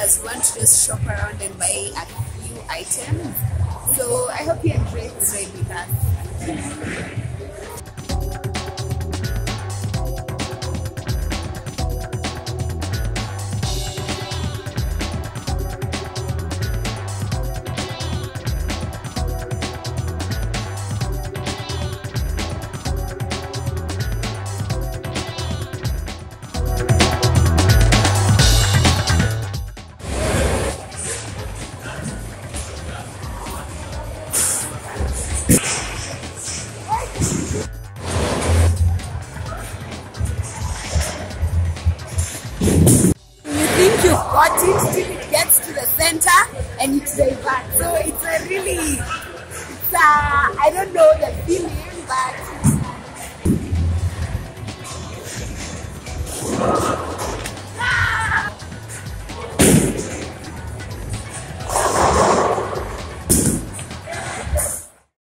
as we want to just shop around and buy a few items. So I hope you enjoy this ride with us. Got it till it gets to the center and it's diverts. So it's a really, I don't know,